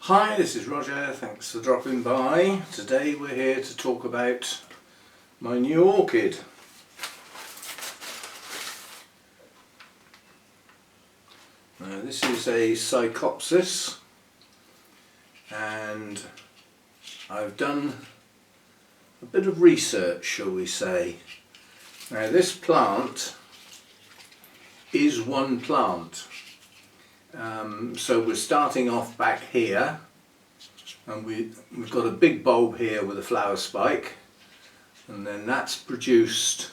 Hi, this is Roger, thanks for dropping by. Today we're here to talk about my new orchid. Now this is a Psychopsis and I've done a bit of research, shall we say. Now this plant is one plant. So we're starting off back here, and we've got a big bulb here with a flower spike, and then that's produced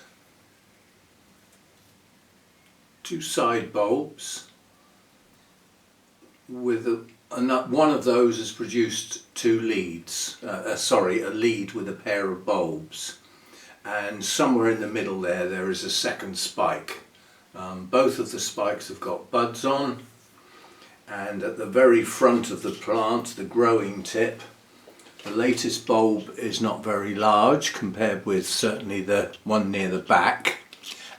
two side bulbs with one of those has produced two leads, a lead with a pair of bulbs, and somewhere in the middle there is a second spike. Both of the spikes have got buds on. And at the very front of the plant, the growing tip, the latest bulb is not very large compared with certainly the one near the back,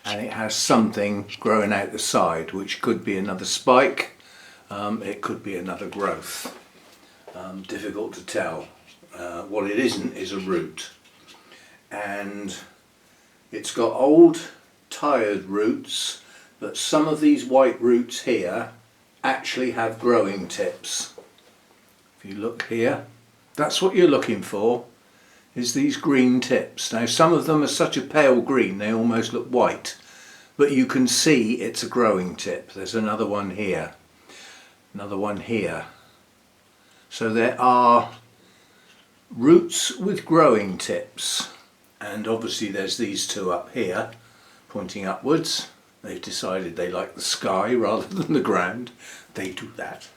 and it has something growing out the side which could be another spike, it could be another growth. Difficult to tell. What it isn't is a root, and it's got old tired roots, but some of these white roots here actually have growing tips. If you look here, that's what you're looking for, is these green tips. Now some of them are such a pale green they almost look white, but you can see it's a growing tip. There's another one here, another one here. So there are roots with growing tips, and obviously there's these two up here pointing upwards. They've decided they like the sky rather than the ground. They do that.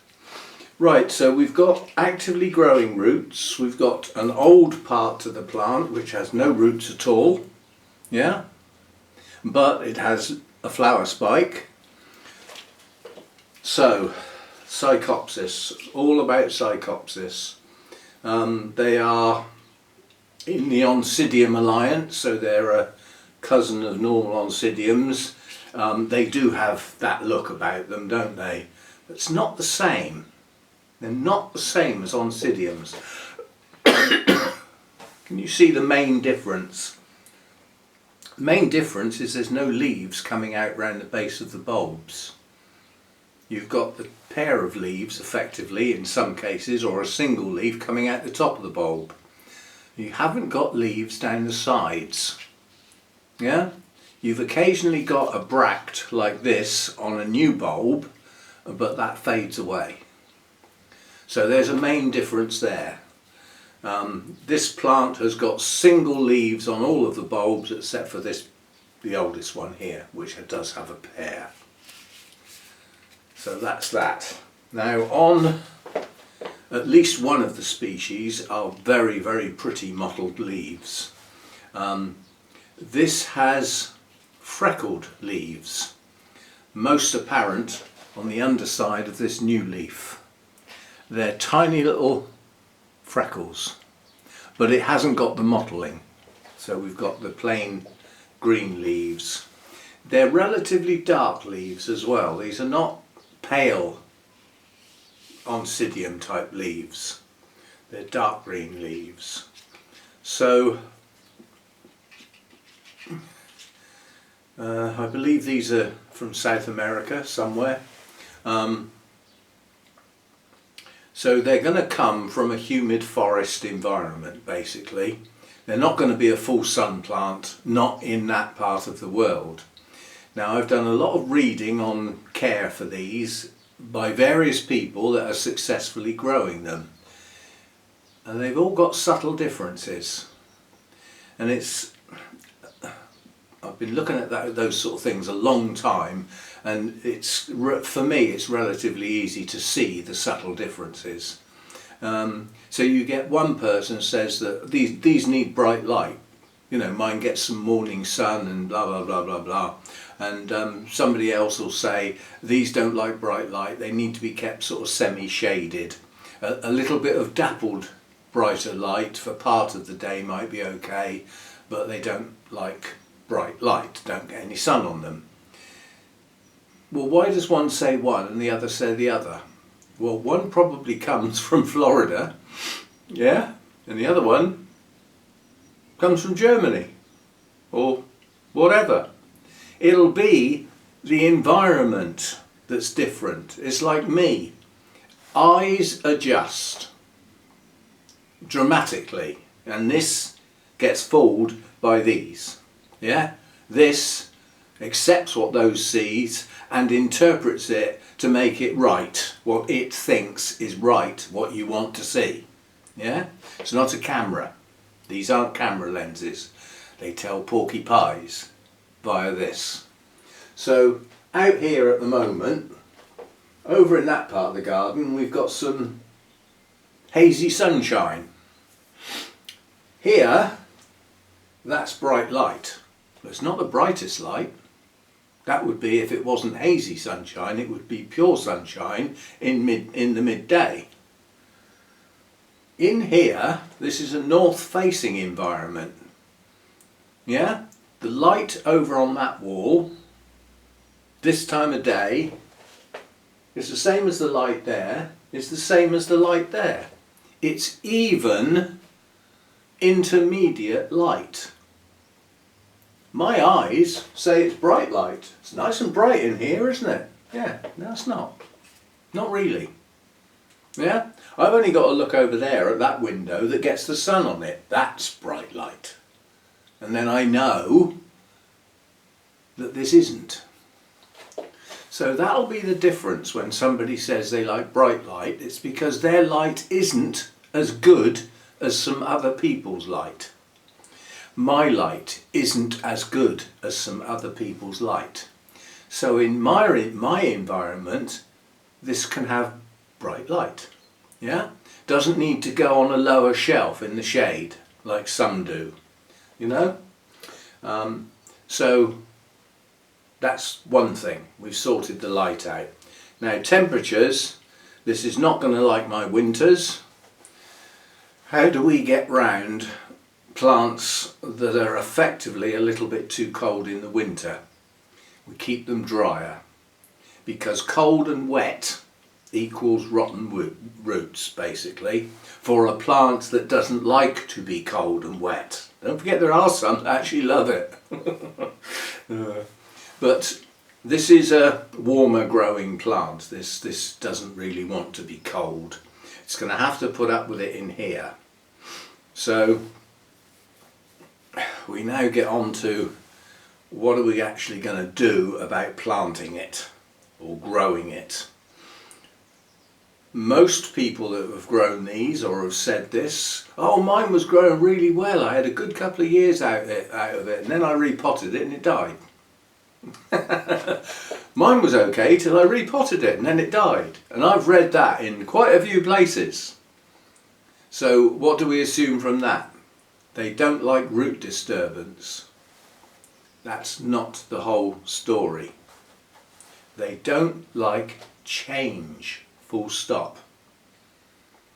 Right, so we've got actively growing roots. We've got an old part to the plant which has no roots at all. Yeah? But it has a flower spike. So, Psychopsis. All about Psychopsis. They are in the Oncidium alliance, so they're a cousin of normal Oncidiums. They do have that look about them, don't they? But it's not the same. They're not the same as Oncidiums. Can you see the main difference? The main difference is there's no leaves coming out round the base of the bulbs. You've got the pair of leaves, effectively, in some cases, or a single leaf coming out the top of the bulb. You haven't got leaves down the sides. Yeah? You've occasionally got a bract like this on a new bulb, but that fades away. So there's a main difference there. This plant has got single leaves on all of the bulbs except for this, the oldest one here, which does have a pair. So that's that. Now on at least one of the species are very, very pretty mottled leaves. This has freckled leaves, most apparent on the underside of this new leaf. They're tiny little freckles, but it hasn't got the mottling. So we've got the plain green leaves. They're relatively dark leaves as well. These are not pale Oncidium type leaves. They're dark green leaves. So I believe these are from South America somewhere. So they're going to come from a humid forest environment, basically. They're not going to be a full sun plant, not in that part of the world. Now I've done a lot of reading on care for these by various people that are successfully growing them. And they've all got subtle differences. And I've been looking at those sort of things a long time, and for me it's relatively easy to see the subtle differences. So you get one person says that these need bright light. You know, mine gets some morning sun and blah blah blah blah blah. And somebody else will say these don't like bright light, they need to be kept sort of semi-shaded. A little bit of dappled brighter light for part of the day might be okay, but they don't like bright light, don't get any sun on them. Well, why does one say one and the other say the other? Well, one probably comes from Florida, yeah, and the other one comes from Germany or whatever. It'll be the environment that's different. It's like me. Eyes adjust dramatically, and this gets fooled by these. Yeah? This accepts what those sees and interprets it to make it right, what it thinks is right, what you want to see. Yeah? It's not a camera. These aren't camera lenses. They tell porky pies via this. So out here at the moment, over in that part of the garden, we've got some hazy sunshine. Here, that's bright light. It's not the brightest light. That would be, if it wasn't hazy sunshine, it would be pure sunshine in the midday. In here, this is a north-facing environment. Yeah? The light over on that wall, this time of day, is the same as the light there, it's the same as the light there. It's even intermediate light. My eyes say it's bright light. It's nice and bright in here, isn't it? Yeah, no it's not. Not really. Yeah? I've only got to look over there at that window that gets the sun on it. That's bright light. And then I know that this isn't. So that'll be the difference when somebody says they like bright light. It's because their light isn't as good as some other people's light. My light isn't as good as some other people's light. So in my environment, this can have bright light. Yeah? Doesn't need to go on a lower shelf in the shade like some do. You know? So that's one thing. We've sorted the light out. Now temperatures, this is not going to like my winters. How do we get round plants that are effectively a little bit too cold in the winter? We keep them drier, because cold and wet equals rotten roots, basically, for a plant that doesn't like to be cold and wet. Don't forget there are some that actually love it. But this is a warmer growing plant. This doesn't really want to be cold. It's going to have to put up with it in here. So we now get on to what are we actually going to do about planting it or growing it. Most people that have grown these or have said this, oh mine was growing really well, I had a good couple of years out of it and then I repotted it and it died. Mine was okay till I repotted it and then it died, and I've read that in quite a few places. So what do we assume from that? They don't like root disturbance. That's not the whole story. They don't like change, full stop.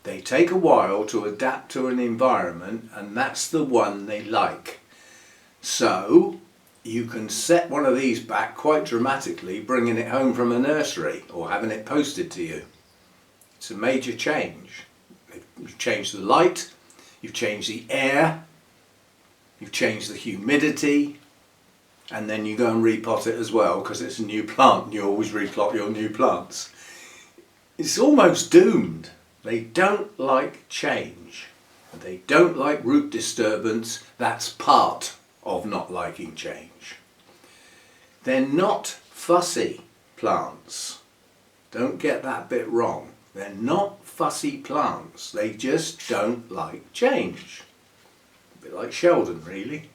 They take a while to adapt to an environment, and that's the one they like. So you can set one of these back quite dramatically, bringing it home from a nursery or having it posted to you. It's a major change. You've changed the light, you've changed the air, you've changed the humidity, and then you go and repot it as well because it's a new plant and you always replot your new plants. It's almost doomed. They don't like change. They don't like root disturbance. That's part of not liking change. They're not fussy plants. Don't get that bit wrong. They're not fussy plants. They just don't like change. A bit like Sheldon, really.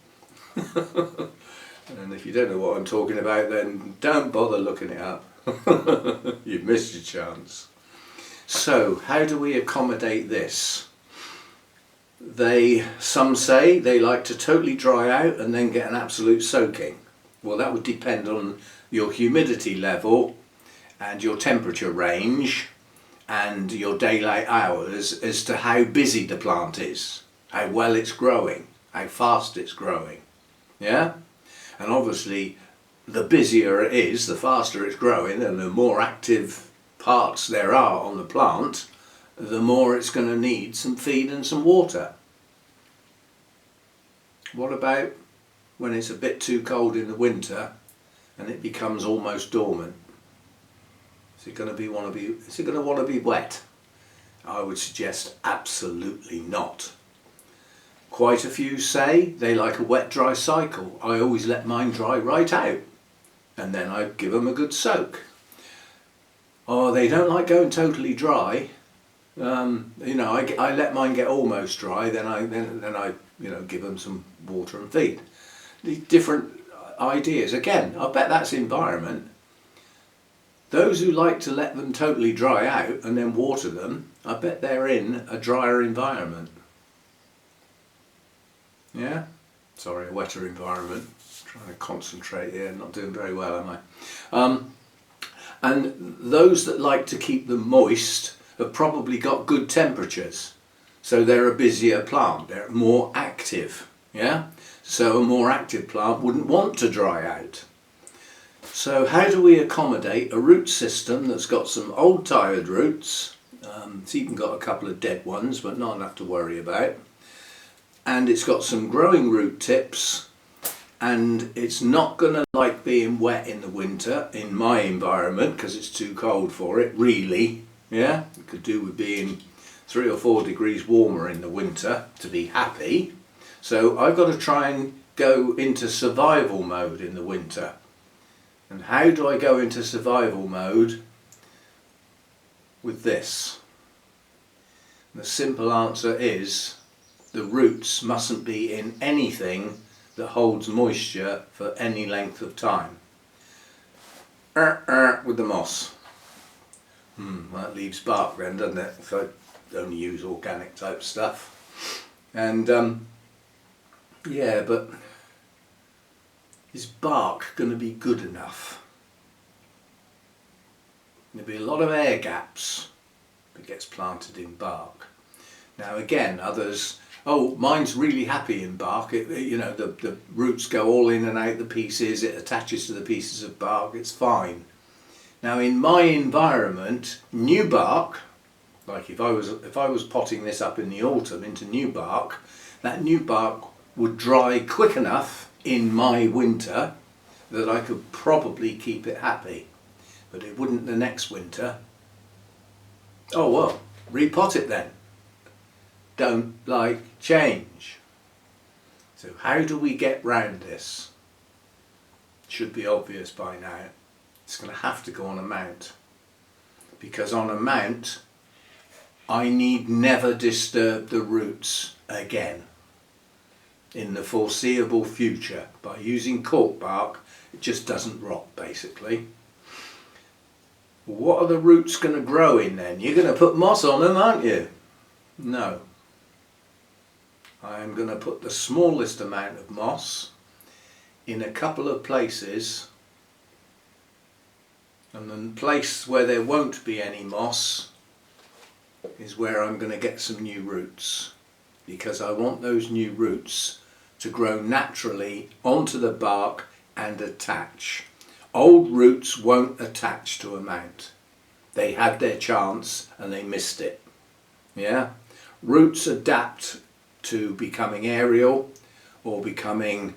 And if you don't know what I'm talking about, then don't bother looking it up. You've missed your chance. So, how do we accommodate this? Some say they like to totally dry out and then get an absolute soaking. Well, that would depend on your humidity level and your temperature range and your daylight hours as to how busy the plant is, how well it's growing, how fast it's growing. Yeah? And obviously the busier it is, the faster it's growing and the more active parts there are on the plant, the more it's going to need some feed and some water. What about when it's a bit too cold in the winter and it becomes almost dormant? Is it going to want to be wet? I would suggest absolutely not. Quite a few say they like a wet dry cycle. I always let mine dry right out and then I give them a good soak. Or they don't like going totally dry. I let mine get almost dry, then I give them some water and feed. The different ideas. Again, I bet that's environment. Those who like to let them totally dry out and then water them, I bet they're in a drier environment. Yeah? Sorry, a wetter environment. Trying to concentrate here, not doing very well, am I? And those that like to keep them moist have probably got good temperatures. So they're a busier plant, they're more active. Yeah? So a more active plant wouldn't want to dry out. So how do we accommodate a root system that's got some old tired roots, it's even got a couple of dead ones but not enough to worry about, and it's got some growing root tips, and it's not going to like being wet in the winter in my environment because it's too cold for it, really. Yeah, it could do with being 3 or 4 degrees warmer in the winter to be happy. So I've got to try and go into survival mode in the winter. And how do I go into survival mode? With this. The simple answer is the roots mustn't be in anything that holds moisture for any length of time. With the moss. That leaves bark then, doesn't it? If I only use organic type stuff. And yeah, but is bark going to be good enough? There'll be a lot of air gaps that gets planted in bark. Now again, others, oh, mine's really happy in bark. The roots go all in and out the pieces. It attaches to the pieces of bark. It's fine. Now in my environment, new bark, like if I was potting this up in the autumn into new bark, that new bark would dry quick enough in my winter that I could probably keep it happy, but it wouldn't the next winter. Oh well, repot it then. Don't like change. So how do we get round this? Should be obvious by now. It's going to have to go on a mount, because on a mount I need never disturb the roots again in the foreseeable future. By using cork bark, it just doesn't rot basically. What are the roots going to grow in then? You're going to put moss on them, aren't you? No. I am going to put the smallest amount of moss in a couple of places, and the place where there won't be any moss is where I'm going to get some new roots, because I want those new roots to grow naturally onto the bark and attach. Old roots won't attach to a mount. They had their chance and they missed it. Yeah? Roots adapt to becoming aerial, or becoming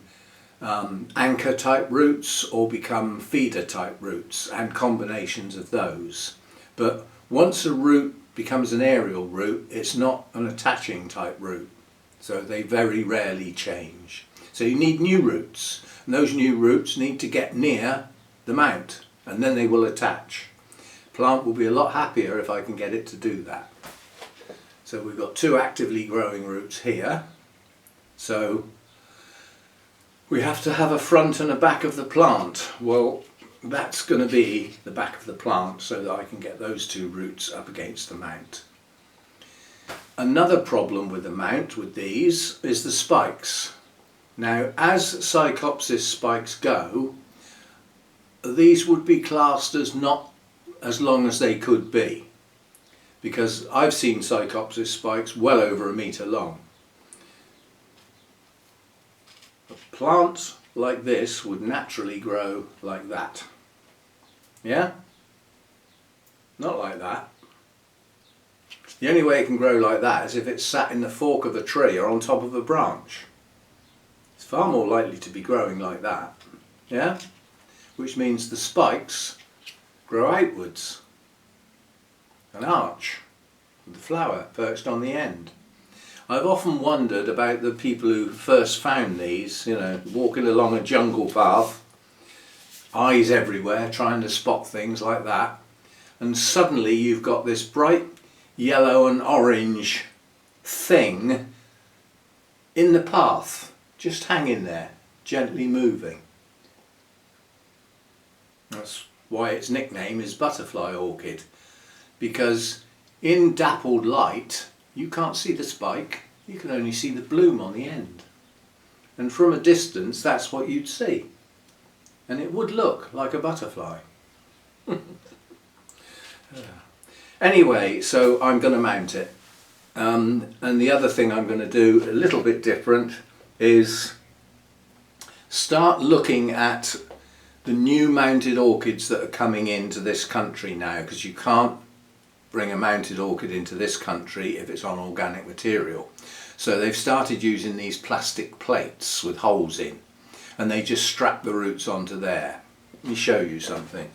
anchor type roots, or become feeder type roots, and combinations of those. But once a root becomes an aerial root, it's not an attaching type root. So they very rarely change. So you need new roots, and those new roots need to get near the mount, and then they will attach. Plant will be a lot happier if I can get it to do that. So we've got 2 actively growing roots here. So we have to have a front and a back of the plant. Well, that's going to be the back of the plant, so that I can get those 2 roots up against the mount. Another problem with the mount with these is the spikes. Now, as Psychopsis spikes go, these would be classed as not as long as they could be, because I've seen Psychopsis spikes well over 1 metre long. A plant like this would naturally grow like that. Yeah? Not like that. The only way it can grow like that is if it's sat in the fork of a tree or on top of a branch. It's far more likely to be growing like that, yeah? Which means the spikes grow outwards, an arch, with the flower perched on the end. I've often wondered about the people who first found these, you know, walking along a jungle path, eyes everywhere, trying to spot things like that, and suddenly you've got this bright yellow and orange thing in the path, just hanging there, gently moving. That's why its nickname is butterfly orchid, because in dappled light you can't see the spike, you can only see the bloom on the end. And from a distance that's what you'd see. And it would look like a butterfly. Anyway, so I'm going to mount it. And the other thing I'm going to do, a little bit different, is start looking at the new mounted orchids that are coming into this country now, because you can't bring a mounted orchid into this country if it's on organic material. So they've started using these plastic plates with holes in, and they just strap the roots onto there. Let me show you something.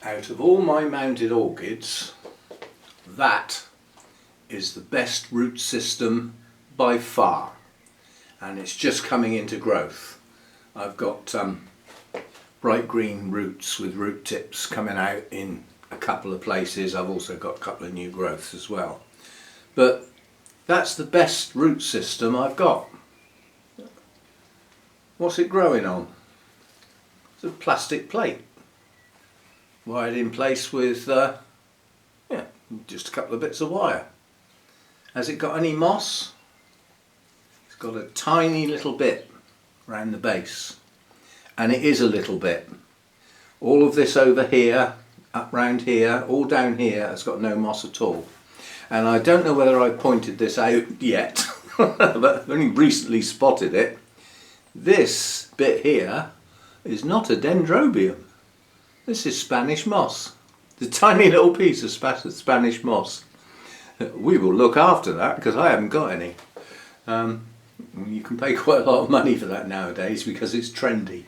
Out of all my mounted orchids, that is the best root system by far, and it's just coming into growth. I've got bright green roots with root tips coming out in a couple of places. I've also got a couple of new growths as well, but that's the best root system I've got. What's it growing on? It's a plastic plate wired in place with just a couple of bits of wire. Has it got any moss? It's got a tiny little bit around the base, and it is a little bit. All of this over here, up round here, all down here has got no moss at all. And I don't know whether I pointed this out yet, but I've only recently spotted it. This bit here is not a dendrobium. This is Spanish moss. The tiny little piece of Spanish moss. We will look after that because I haven't got any. You can pay quite a lot of money for that nowadays because it's trendy.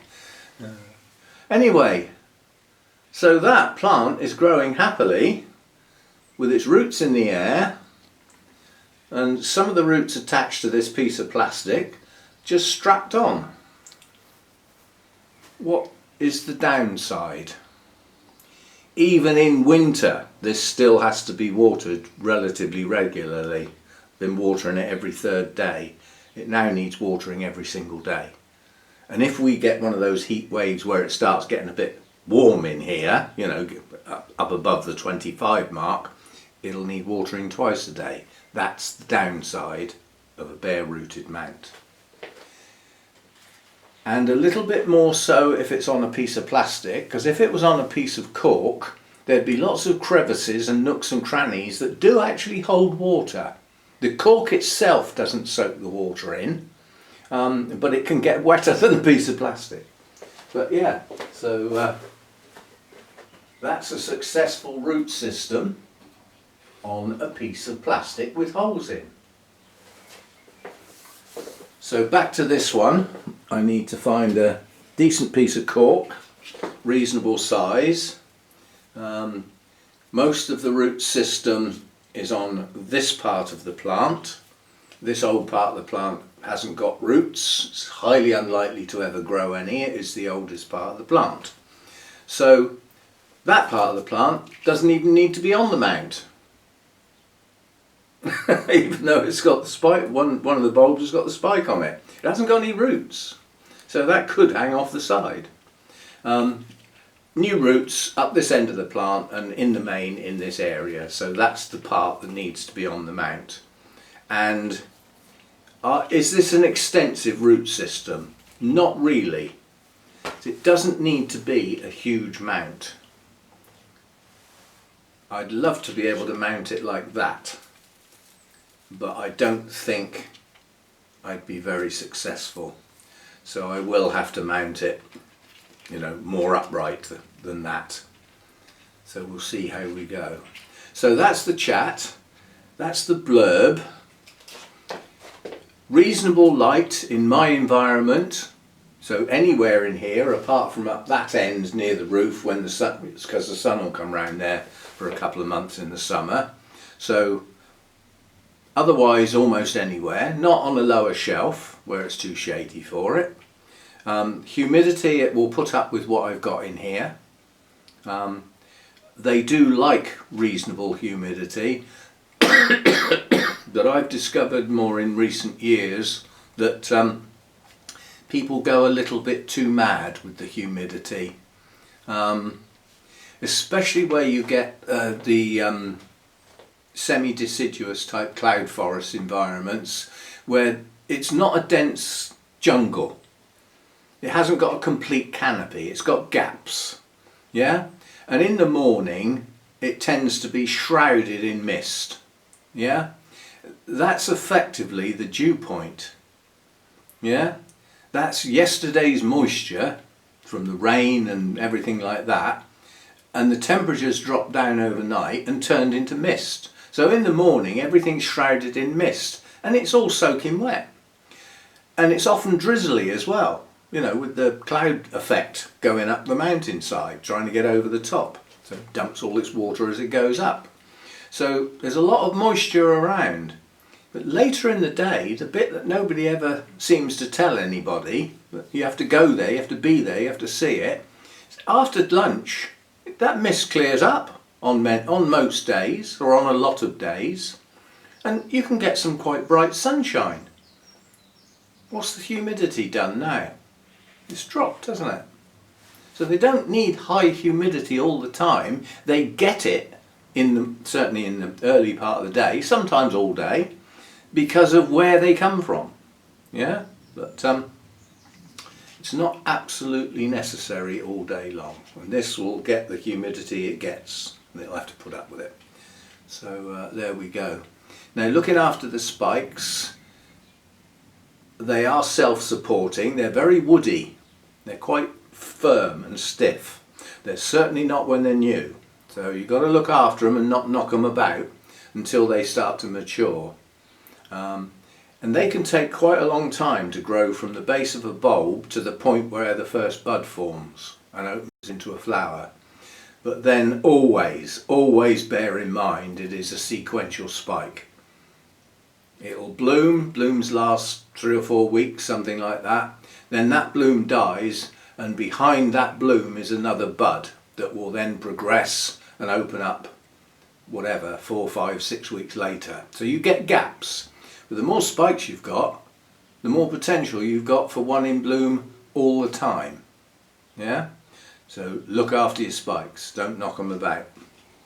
Anyway, so that plant is growing happily with its roots in the air, and some of the roots attached to this piece of plastic just strapped on. What is the downside? Even in winter this still has to be watered relatively regularly. Been watering it every third day. It now needs watering every single day. And if we get one of those heat waves where it starts getting a bit warm in here, you know, up above the 25 mark, it'll need watering twice a day. That's the downside of a bare rooted mount. And a little bit more so if it's on a piece of plastic, because if it was on a piece of cork, there'd be lots of crevices and nooks and crannies that do actually hold water. The cork itself doesn't soak the water in, but it can get wetter than a piece of plastic. But yeah, so that's a successful root system on a piece of plastic with holes in. So back to this one, I need to find a decent piece of cork, reasonable size. Most of the root system is on this part of the plant. This old part of the plant hasn't got roots. It's highly unlikely to ever grow any. It is the oldest part of the plant. So that part of the plant doesn't even need to be on the mount. Even though it's got the spike, one of the bulbs has got the spike on it. It hasn't got any roots, so that could hang off the side. New roots up this end of the plant and in the main in this area, so that's the part that needs to be on the mount. And is this an extensive root system? Not really. It doesn't need to be a huge mount. I'd love to be able to mount it like that. but I don't think I'd be very successful. So I will have to mount it, you know, more upright than that. So we'll see how we go. So that's the chat, that's the blurb. Reasonable light in my environment, so anywhere in here apart from up that end near the roof when the sun, because the sun will come round there for a couple of months in the summer. So otherwise almost anywhere, not on a lower shelf where it's too shady for it. Humidity, it will put up with what I've got in here. They do like reasonable humidity, but I've discovered more in recent years that people go a little bit too mad with the humidity, especially where you get the semi-deciduous type cloud forest environments where it's not a dense jungle. It hasn't got a complete canopy, it's got gaps, yeah? And in the morning it tends to be shrouded in mist, yeah? That's effectively the dew point, yeah? That's yesterday's moisture from the rain and everything like that, and the temperatures dropped down overnight and turned into mist. So in the morning everything's shrouded in mist and it's all soaking wet. And it's often drizzly as well, you know, with the cloud effect going up the mountainside, trying to get over the top. So it dumps all its water as it goes up. So there's a lot of moisture around. But later in the day, the bit that nobody ever seems to tell anybody, but you have to go there, you have to be there, you have to see it, after lunch, that mist clears up on most days, or on a lot of days, and you can get some quite bright sunshine. What's the humidity done now? It's dropped, hasn't it? So they don't need high humidity all the time. They get it certainly in the early part of the day, sometimes all day, because of where they come from. Yeah, but it's not absolutely necessary all day long. And this will get the humidity it gets, and it'll have to put up with it. So there we go. Now, looking after the spikes, they are self-supporting. They're very woody. They're quite firm and stiff. They're certainly not when they're new. So you've got to look after them and not knock them about until they start to mature. And they can take quite a long time to grow from the base of a bulb to the point where the first bud forms and opens into a flower. But then always bear in mind it is a sequential spike. It'll bloom, blooms last 3 or 4 weeks, something like that. Then that bloom dies, and behind that bloom is another bud that will then progress and open up, whatever, 4, 5, 6 weeks later. So you get gaps. But the more spikes you've got, the more potential you've got for one in bloom all the time. Yeah? So look after your spikes, don't knock them about.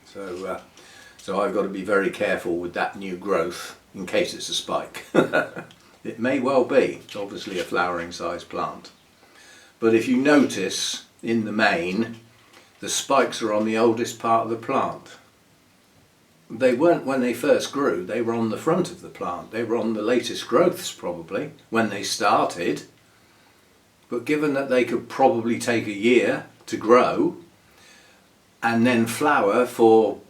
So I've got to be very careful with that new growth in case it's a spike. It may well be, it's obviously a flowering size plant. But if you notice, in the main, the spikes are on the oldest part of the plant. They weren't when they first grew, they were on the front of the plant. They were on the latest growths probably, when they started. But given that they could probably take a year to grow, and then flower for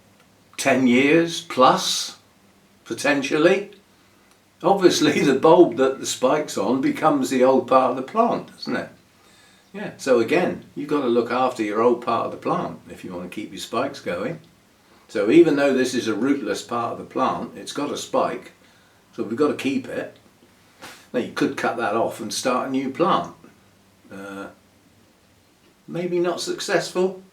10 years plus, potentially, obviously the bulb that the spike's on becomes the old part of the plant, doesn't it? Yeah, so again, you've got to look after your old part of the plant if you want to keep your spikes going. So even though this is a rootless part of the plant, it's got a spike, so we've got to keep it. Now you could cut that off and start a new plant. Maybe not successful.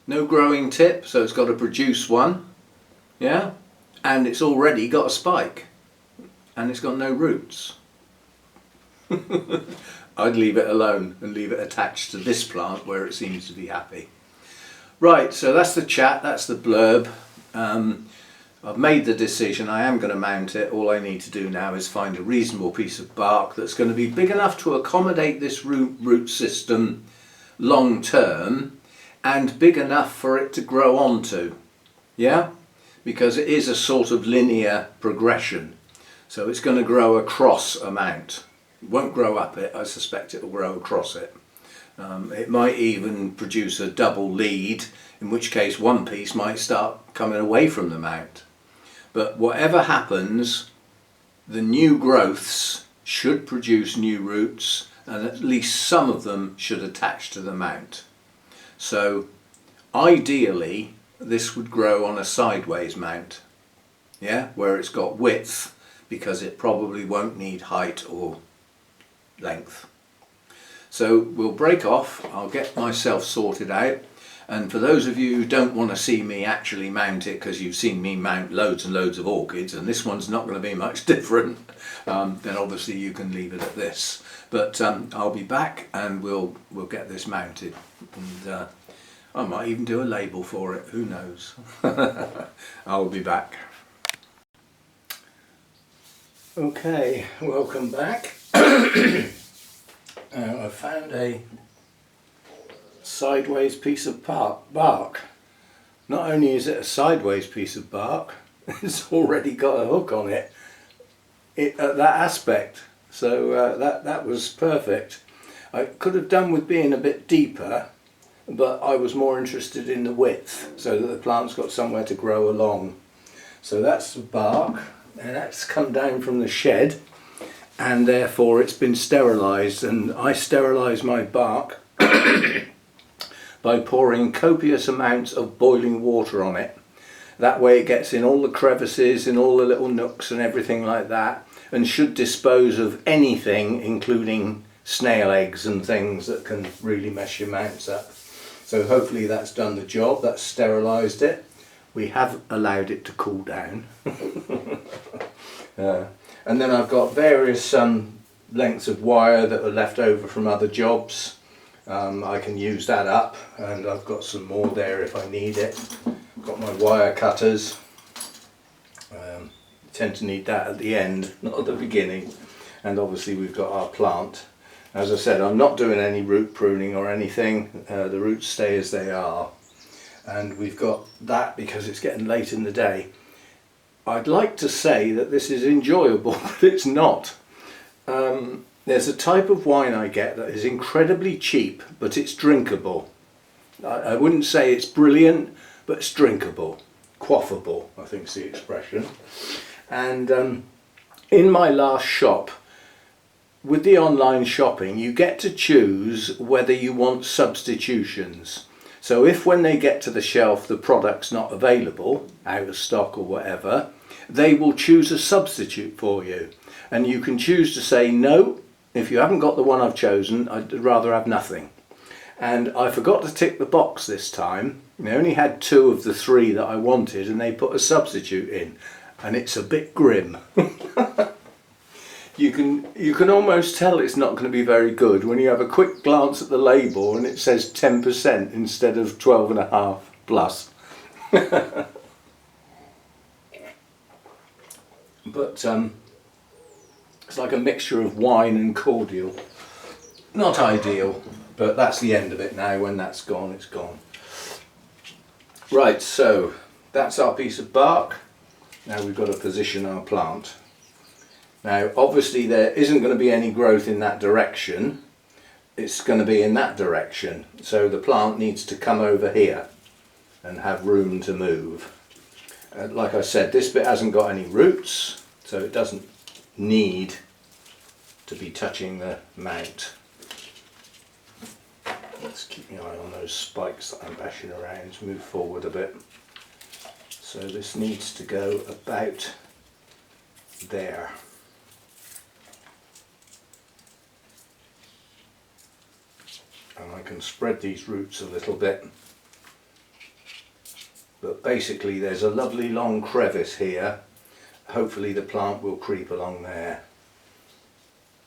No growing tip, so it's got to produce one. Yeah, and it's already got a spike, and it's got no roots. I'd leave it alone and leave it attached to this plant where it seems to be happy. Right, so that's the chat, that's the blurb. I've made the decision, I am going to mount it. All I need to do now is find a reasonable piece of bark that's going to be big enough to accommodate this root system long term, and big enough for it to grow onto. Yeah? because it is a sort of linear progression. So it's going to grow across a mount. It won't grow up it, I suspect it will grow across it. It might even produce a double lead, in which case one piece might start coming away from the mount. But whatever happens, the new growths should produce new roots, and at least some of them should attach to the mount. So ideally this would grow on a sideways mount, yeah, where it's got width, because it probably won't need height or length. So we'll break off, I'll get myself sorted out, and for those of you who don't want to see me actually mount it, because you've seen me mount loads and loads of orchids and this one's not going to be much different, then obviously you can leave it at this. But I'll be back and we'll get this mounted, and I might even do a label for it, who knows. I'll be back. Okay, welcome back. I found a sideways piece of bark. Not only is it a sideways piece of bark, it's already got a hook on it at that aspect. So that was perfect. I could have done with being a bit deeper, but I was more interested in the width so that the plant's got somewhere to grow along. So that's the bark, and that's come down from the shed, and therefore it's been sterilised, and I sterilise my bark by pouring copious amounts of boiling water on it. That way it gets in all the crevices, in all the little nooks and everything like that, and should dispose of anything, including snail eggs and things that can really mess your mounts up. So hopefully that's done the job, that's sterilised it. We have allowed it to cool down. And then I've got various lengths of wire that are left over from other jobs. I can use that up, and I've got some more there if I need it. Got my wire cutters. Tend to need that at the end, not at the beginning. And obviously we've got our plant. As I said, I'm not doing any root pruning or anything. The roots stay as they are. And we've got that because it's getting late in the day. I'd like to say that this is enjoyable, but it's not. There's a type of wine I get that is incredibly cheap, but it's drinkable. I wouldn't say it's brilliant, but it's drinkable. Quaffable, I think is the expression. And in my last shop, with the online shopping, you get to choose whether you want substitutions. So if when they get to the shelf the product's not available, out of stock or whatever, they will choose a substitute for you. And you can choose to say, no, if you haven't got the one I've chosen, I'd rather have nothing. And I forgot to tick the box this time. I only had 2 of the 3 that I wanted, and they put a substitute in. And it's a bit grim. You can almost tell it's not going to be very good when you have a quick glance at the label and it says 10% instead of 12.5 plus. But it's like a mixture of wine and cordial. Not ideal, but that's the end of it now. When that's gone, it's gone. Right, so that's our piece of bark. Now we've got to position our plant. Now obviously there isn't going to be any growth in that direction, it's going to be in that direction, so the plant needs to come over here and have room to move. Like I said, this bit hasn't got any roots, so it doesn't need to be touching the mount. Let's keep an eye on those spikes that I'm bashing around, move forward a bit. So this needs to go about there. And I can spread these roots a little bit. But basically there's a lovely long crevice here. Hopefully the plant will creep along there.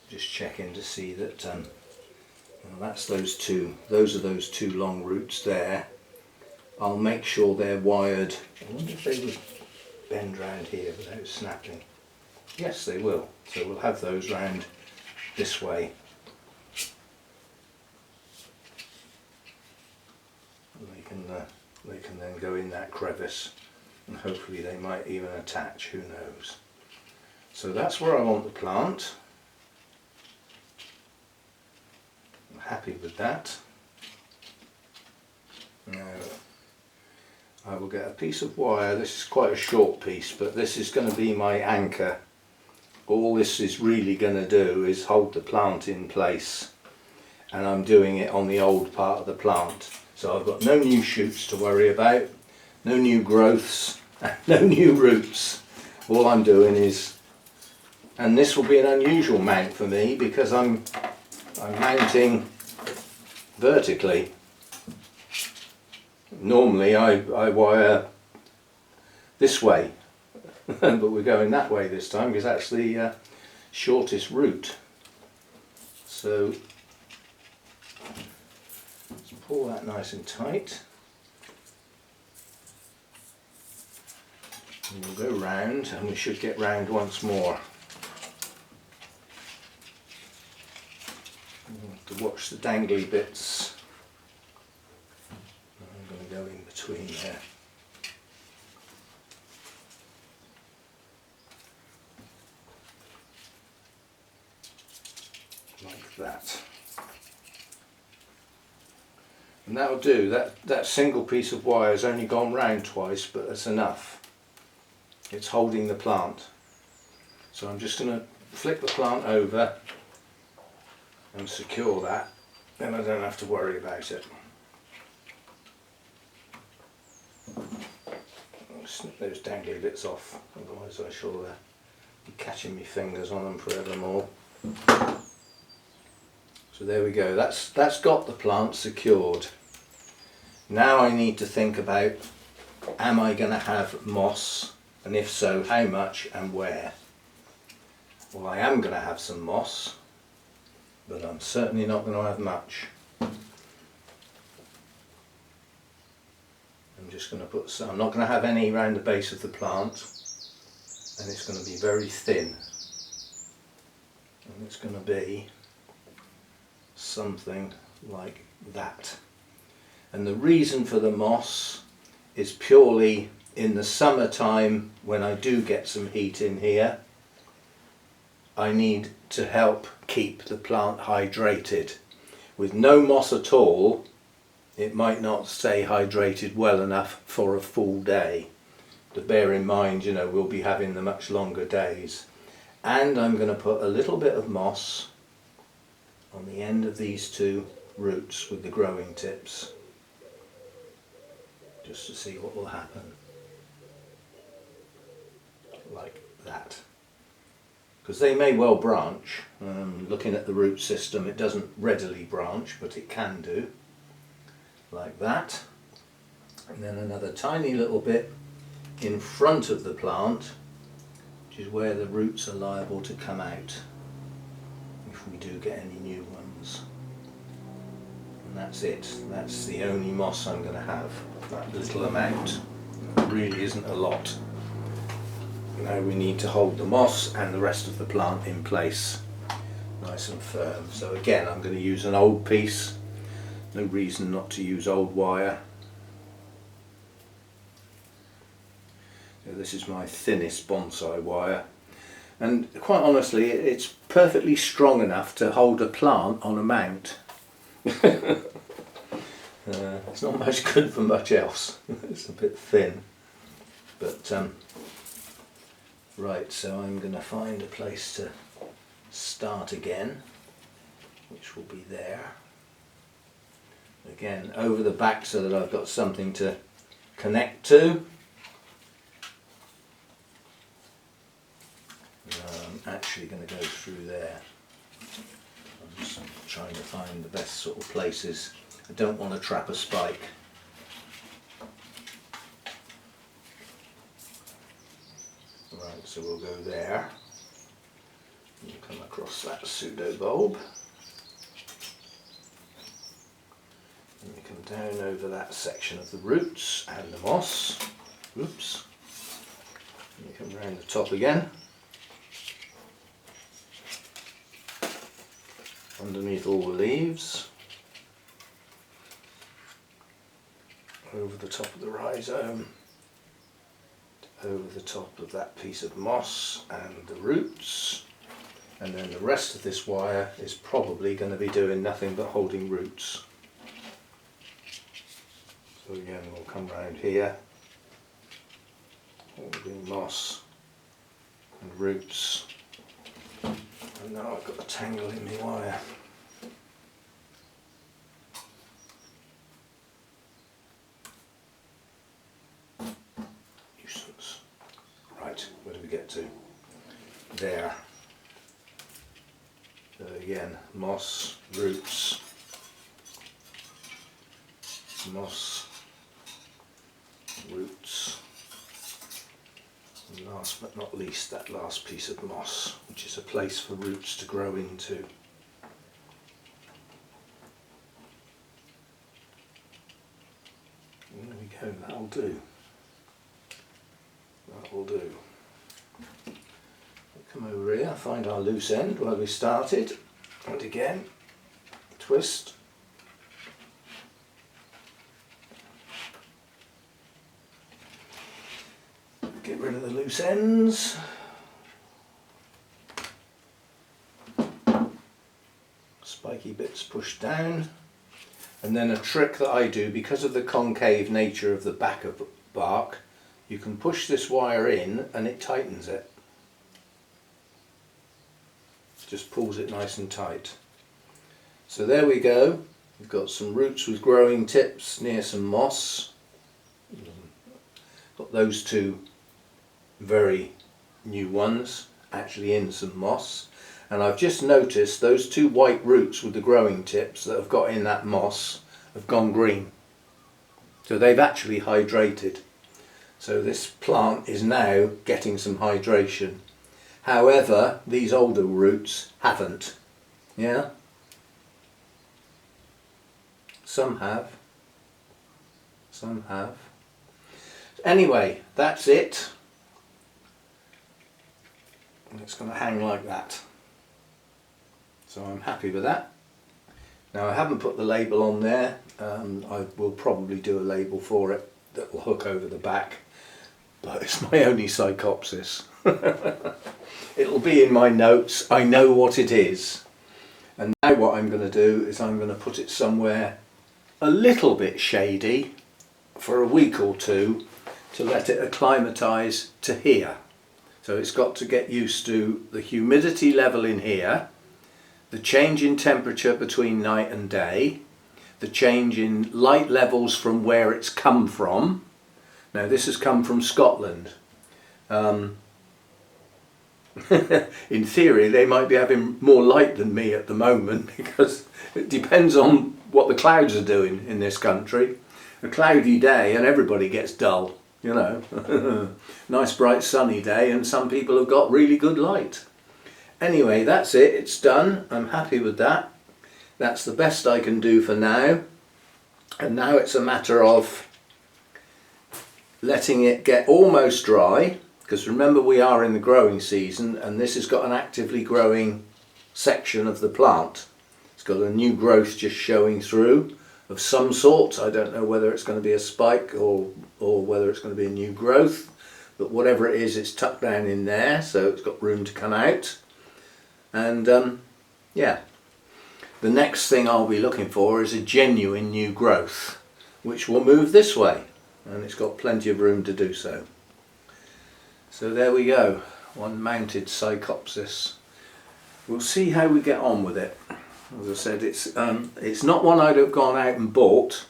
Just checking to see that well, that's those two. Those are those 2 long roots there. I'll make sure they're wired. I wonder if they would bend round here without snapping. Yes, they will. So we'll have those round this way. They can then go in that crevice. and hopefully they might even attach, who knows. So that's where I want the plant. I'm happy with that. Now I will get a piece of wire. This is quite a short piece, but this is going to be my anchor. All this is really going to do is hold the plant in place, and I'm doing it on the old part of the plant. So I've got no new shoots to worry about, no new growths, no new roots. All I'm doing is, and this will be an unusual mount for me because I'm mounting vertically. Normally I wire this way, but we're going that way this time because that's the shortest route. So let's pull that nice and tight. And we'll go round, and we should get round once more. We'll have to watch the dangly bits. I'm going to go in between there. Like that. And that'll do. That single piece of wire has only gone round twice, but that's enough. It's holding the plant. So I'm just going to flip the plant over and secure that, then I don't have to worry about it. I'll snip those dangly bits off, otherwise I shall be catching my fingers on them forevermore. So there we go, that's got the plant secured. Now I need to think about, am I going to have moss, and if so, how much and where? Well, I am going to have some moss, but I'm certainly not going to have much. I'm just going to put some, I'm not going to have any around the base of the plant, and it's going to be very thin. And it's going to be something like that. And the reason for the moss is purely in the summertime, when I do get some heat in here, I need to help keep the plant hydrated. With no moss at all, it might not stay hydrated well enough for a full day. But bear in mind, you know, we'll be having the much longer days. And I'm going to put a little bit of moss on the end of these two roots with the growing tips, just to see what will happen. Like that. Because they may well branch. Looking at the root system, it doesn't readily branch, but it can do. Like that. And then another tiny little bit in front of the plant, which is where the roots are liable to come out if we do get any new ones. And that's it. That's the only moss I'm going to have. That little amount. It really isn't a lot. Now we need to hold the moss and the rest of the plant in place nice and firm. So again, I'm going to use an old piece. No reason not to use old wire. So this is my thinnest bonsai wire, and quite honestly it's perfectly strong enough to hold a plant on a mount. It's not much good for much else. It's a bit thin, but right, so I'm going to find a place to start again, which will be there. Again, over the back so that I've got something to connect to. I'm actually going to go through there. I'm just trying to find the best sort of places. I don't want to trap a spike. Right, so we'll go there. We'll come across that pseudo bulb. And we come down over that section of the roots and the moss. Oops. And we come round the top again. Underneath all the leaves. Over the top of the rhizome. over the top of that piece of moss and the roots, and then the rest of this wire is probably going to be doing nothing but holding roots. So again, we'll come round here, holding moss and roots, and now I've got a tangle in my wire. Nuisance. Right, where do we get to? There. So again, moss, roots, moss, roots, and last but not least, that last piece of moss, which is a place for roots to grow into. There we go, that'll do. That'll do. We'll come over here, find our loose end where we started, and again, twist. Get rid of the loose ends. Spiky bits pushed down. And then a trick that I do, because of the concave nature of the back of bark, you can push this wire in and it tightens it. Just pulls it nice and tight. So there we go. We've got some roots with growing tips near some moss. Got those two very new ones actually in some moss, and I've just noticed those two white roots with the growing tips that have got in that moss have gone green, so they've actually hydrated. So this plant is now getting some hydration. However, these older roots haven't. Yeah, some have, some have. Anyway, that's it. And it's going to hang like that. So I'm happy with that. Now I haven't put the label on there. I will probably do a label for it that will hook over the back, but it's my only Psychopsis. It'll be in my notes. I know what it is. And now what I'm going to do is I'm going to put it somewhere a little bit shady for a week or two to let it acclimatise to here. So it's got to get used to the humidity level in here, the change in temperature between night and day, the change in light levels from where it's come from. Now this has come from Scotland. In theory they might be having more light than me at the moment, because it depends on what the clouds are doing in this country. A cloudy day and everybody gets dull. You know, nice bright sunny day and some people have got really good light. Anyway, that's it, it's done. I'm happy with that. That's the best I can do for now. And now it's a matter of letting it get almost dry, because remember we are in the growing season and this has got an actively growing section of the plant. It's got a new growth just showing through of some sort. I don't know whether it's going to be a spike or whether it's going to be a new growth, but whatever it is, it's tucked down in there, so it's got room to come out. And yeah, the next thing I'll be looking for is a genuine new growth, which will move this way, and it's got plenty of room to do so. So there we go, one mounted Psychopsis. We'll see how we get on with it. As I said, it's not one I'd have gone out and bought,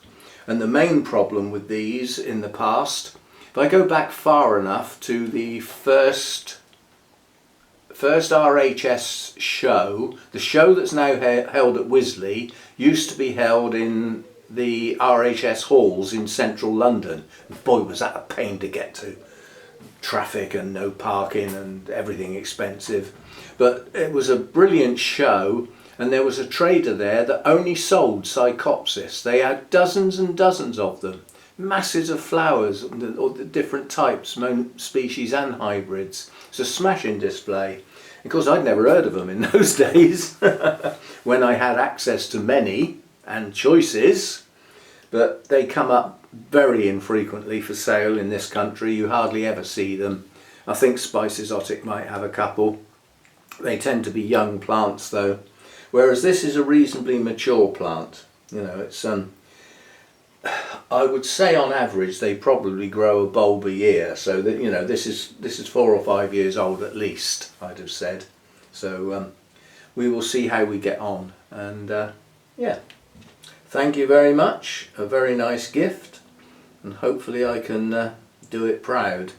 and the main problem with these in the past, if I go back far enough to the first RHS show, the show that's now held at Wisley used to be held in the RHS halls in central London. And boy, was that a pain to get to. Traffic and no parking and everything expensive. But it was a brilliant show. And there was a trader there that only sold Psychopsis. They had dozens and dozens of them. Masses of flowers, all the different types, species and hybrids. It's a smashing display. Of course, I'd never heard of them in those days, when I had access to many and choices. but they come up very infrequently for sale in this country. You hardly ever see them. I think Spice Exotic might have a couple. They tend to be young plants though, whereas this is a reasonably mature plant. You know, it's I would say on average they probably grow a bulb a year, so that, you know, this is 4 or 5 years old at least, I'd have said. So we will see how we get on, and yeah, thank you very much. A very nice gift, and hopefully I can do it proud.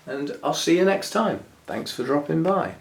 And I'll see you next time. Thanks for dropping by.